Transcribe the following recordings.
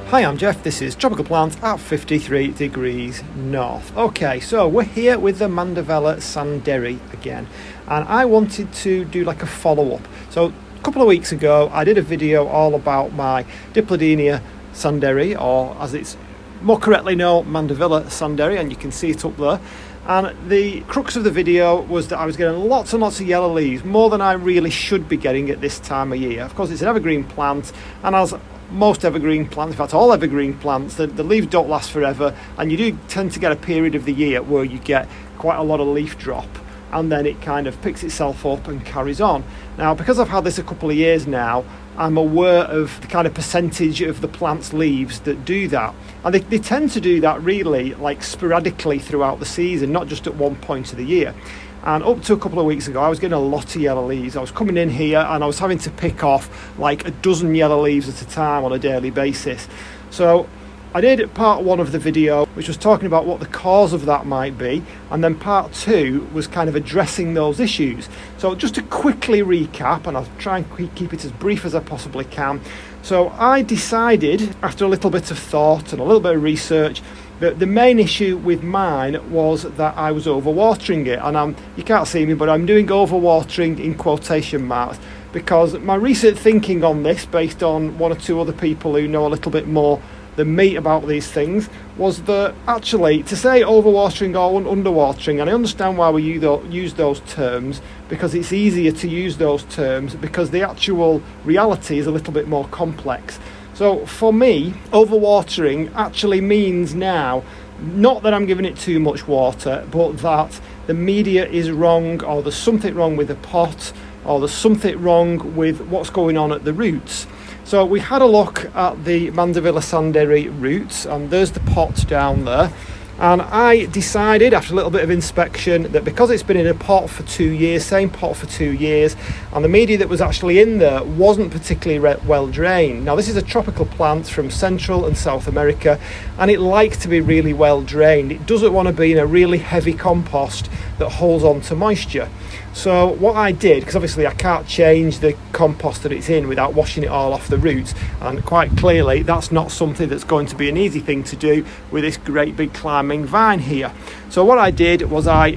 Hi, I'm Jeff. This is Tropical Plants at 53 degrees north. Okay, so we're here with the Mandevilla Sanderi again, and I wanted to do like a follow-up. So a couple of weeks ago, I did a video all about my Diplodonia Sanderi, or as it's more correctly known, Mandevilla Sanderi, and you can see it up there. And the crux of the video was that I was getting lots and lots of yellow leaves, more than I really should be getting at this time of year. Of course, it's an evergreen plant, and as most evergreen plants, in fact all evergreen plants, the leaves don't last forever, and you do tend to get a period of the year where you get quite a lot of leaf drop, and then it kind of picks itself up and carries on. Now, because I've had this a couple of years now, I'm aware of the kind of percentage of the plant's leaves that do that, and they tend to do that really like sporadically throughout the season, not just at one point of the year. And up to a couple of weeks ago, I was getting a lot of yellow leaves. I was coming in here and I was having to pick off like a dozen yellow leaves at a time on a daily basis. So I did part one of the video, which was talking about what the cause of that might be, and then part two was kind of addressing those issues. So just to quickly recap, and I'll try and keep it as brief as I possibly can. So I decided, after a little bit of thought and a little bit of research, that the main issue with mine was that I was overwatering it, and you can't see me, but I'm doing overwatering in quotation marks, because my recent thinking on this, based on one or two other people who know a little bit more than me about these things, was that actually to say overwatering or underwatering, and I understand why we use those terms, because it's easier to use those terms because the actual reality is a little bit more complex. So for me, overwatering actually means now not that I'm giving it too much water, but that the media is wrong, or there's something wrong with the pot, or there's something wrong with what's going on at the roots. So we had a look at the Mandevilla Sanderi roots, and there's the pot down there. And I decided, after a little bit of inspection, that because it's been in a pot for 2 years, same pot for 2 years, and the media that was actually in there wasn't particularly well drained. Now, this is a tropical plant from Central and South America, and it likes to be really well drained. It doesn't want to be in a really heavy compost that holds on to moisture. So what I did, because obviously I can't change the compost that it's in without washing it all off the roots, and quite clearly that's not something that's going to be an easy thing to do with this great big climbing vine here. So what I did was I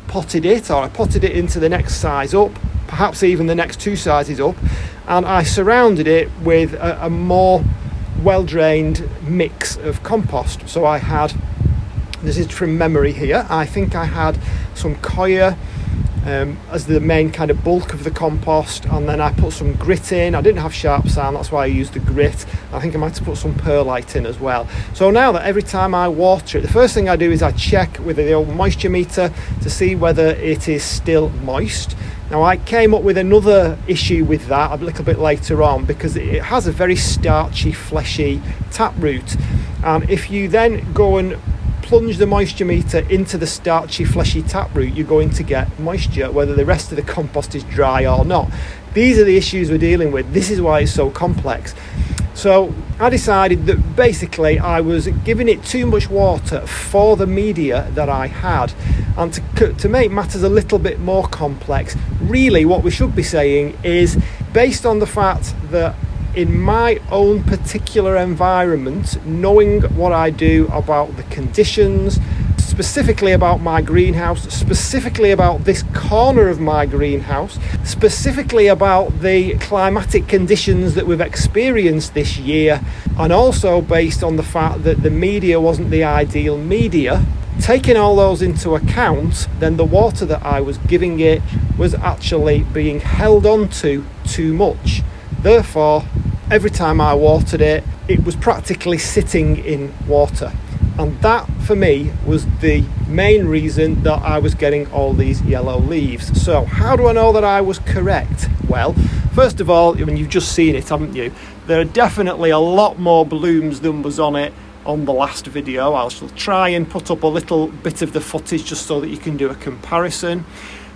potted it into the next size up, perhaps even the next two sizes up, and I surrounded it with a more well-drained mix of compost. So I had, this is from memory here, I think I had some coir as the main kind of bulk of the compost, and then I put some grit in. I didn't have sharp sand, that's why I used the grit. I think I might have put some perlite in as well. So now that every time I water it, the first thing I do is I check with the old moisture meter to see whether it is still moist. Now, I came up with another issue with that a little bit later on, because it has a very starchy, fleshy taproot, and if you then go and plunge the moisture meter into the starchy, fleshy taproot, you're going to get moisture whether the rest of the compost is dry or not. These are the issues we're dealing with. This is why it's so complex. So I decided that basically I was giving it too much water for the media that I had. And to make matters a little bit more complex, really what we should be saying is, based on the fact that in my own particular environment, knowing what I do about the conditions, specifically about my greenhouse, specifically about this corner of my greenhouse, specifically about the climatic conditions that we've experienced this year, and also based on the fact that the media wasn't the ideal media, taking all those into account, then the water that I was giving it was actually being held on to too much. Therefore, every time I watered it, it was practically sitting in water. And that, for me, was the main reason that I was getting all these yellow leaves. So, how do I know that I was correct? Well, first of all, I mean, you've just seen it, haven't you? There are definitely a lot more blooms than was on it on the last video. I shall try and put up a little bit of the footage just so that you can do a comparison.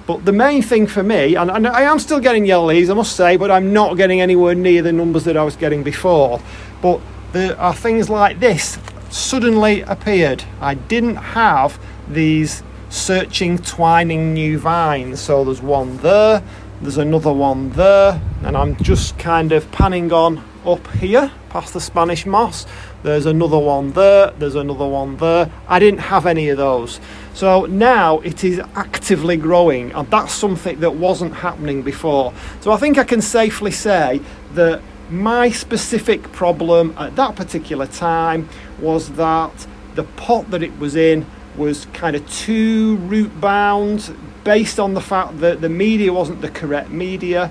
But the main thing for me, and I am still getting yellow leaves, I must say, but I'm not getting anywhere near the numbers that I was getting before. But there are things like this suddenly appeared. I didn't have these searching, twining new vines. So there's one there, there's another one there, and I'm just kind of panning on up here past the Spanish moss. There's another one there, there's another one there. I didn't have any of those. So now it is actively growing, and that's something that wasn't happening before. So I think I can safely say that my specific problem at that particular time was that the pot that it was in was kind of too root bound, based on the fact that the media wasn't the correct media.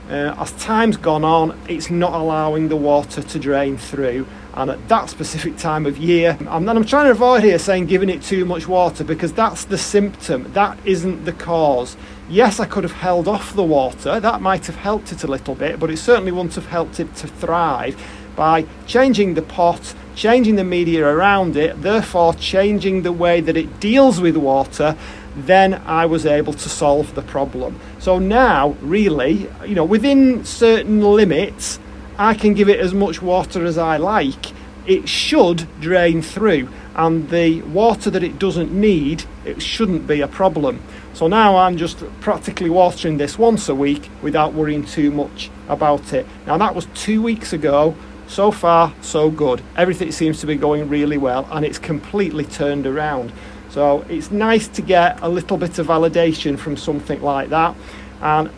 As time's gone on, it's not allowing the water to drain through, and at that specific time of year, and then I'm trying to avoid here saying giving it too much water, because that's the symptom, that isn't the cause. Yes, I could have held off the water, that might have helped it a little bit, but it certainly wouldn't have helped it to thrive by changing the pot, changing the media around it, therefore changing the way that it deals with water. Then I was able to solve the problem. So now, really, within certain limits, I can give it as much water as I like. It should drain through, and the water that it doesn't need, it shouldn't be a problem. So now I'm just practically watering this once a week without worrying too much about it. Now that was 2 weeks ago. So far, so good. Everything seems to be going really well, and it's completely turned around. So it's nice to get a little bit of validation from something like that, and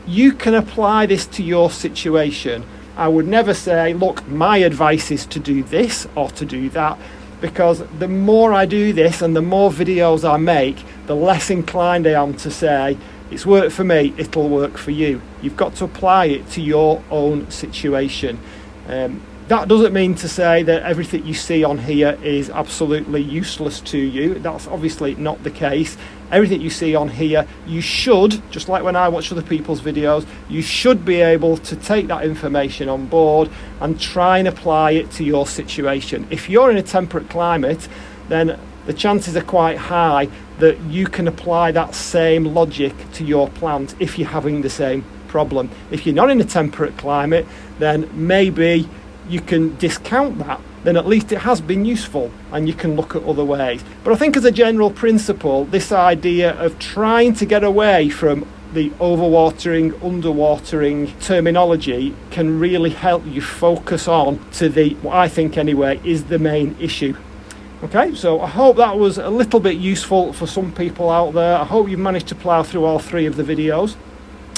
you can apply this to your situation. I would never say, look, my advice is to do this or to do that, because the more I do this and the more videos I make, the less inclined I am to say, it's worked for me, it'll work for you. You've got to apply it to your own situation. That doesn't mean to say that everything you see on here is absolutely useless to you. That's obviously not the case. Everything you see on here, you should, just like when I watch other people's videos, you should be able to take that information on board and try and apply it to your situation. If you're in a temperate climate, then the chances are quite high that you can apply that same logic to your plant if you're having the same problem. If you're not in a temperate climate, then maybe you can discount that, then at least it has been useful and you can look at other ways. But I think as a general principle, this idea of trying to get away from the overwatering, underwatering terminology can really help you focus on to what I think anyway is the main issue. Okay, so I hope that was a little bit useful for some people out there. I hope you've managed to plough through all 3 of the videos.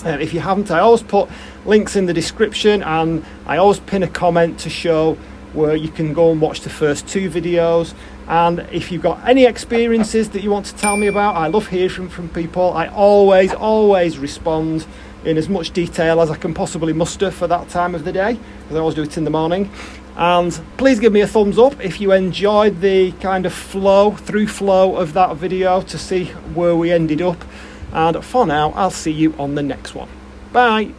If you haven't, I always put links in the description, and I always pin a comment to show where you can go and watch the first 2 videos. And if you've got any experiences that you want to tell me about, I love hearing from people. I always respond in as much detail as I can possibly muster for that time of the day, because I always do it in the morning. And please give me a thumbs up if you enjoyed the kind of flow of that video to see where we ended up. And for now, I'll see you on the next one. Bye.